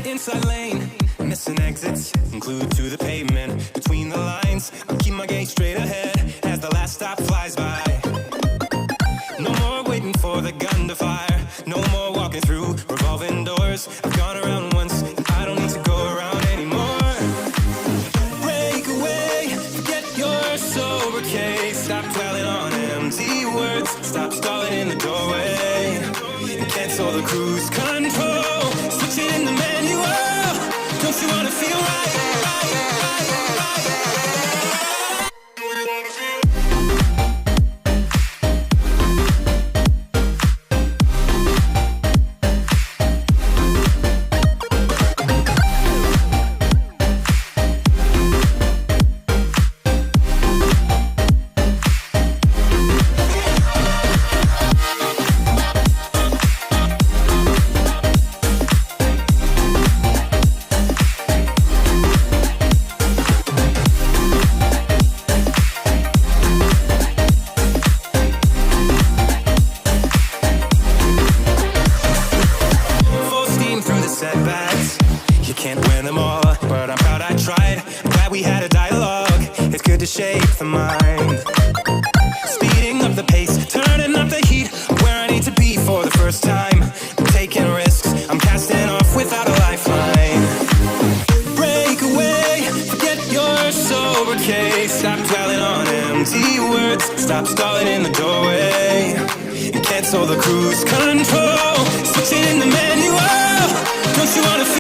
Inside lane, missing exits, glued to the pavement. Between the lines, I'll keep my gaze straight ahead as the last stop flies by. No more waiting for the gun to fire. No more walking through revolving doors. I've gone around once, and I don't need to go around anymore. Break away, forget your sober case. Stop dwelling on empty words. Stop stalling in the doorway and cancel the cruise control. Switch it in the manual. Don't you wanna feel right? Setbacks, you can't win them all, but I'm proud I tried. I'm glad we had a dialogue. It's good to shape the mind. Speeding up the pace, turning up the heat. Where I need to be for the first time. I'm taking risks, I'm casting off without a lifeline. Break away, forget your sober case. Stop dwelling on empty words. Stop stalling in the doorway and cancel the cruise control.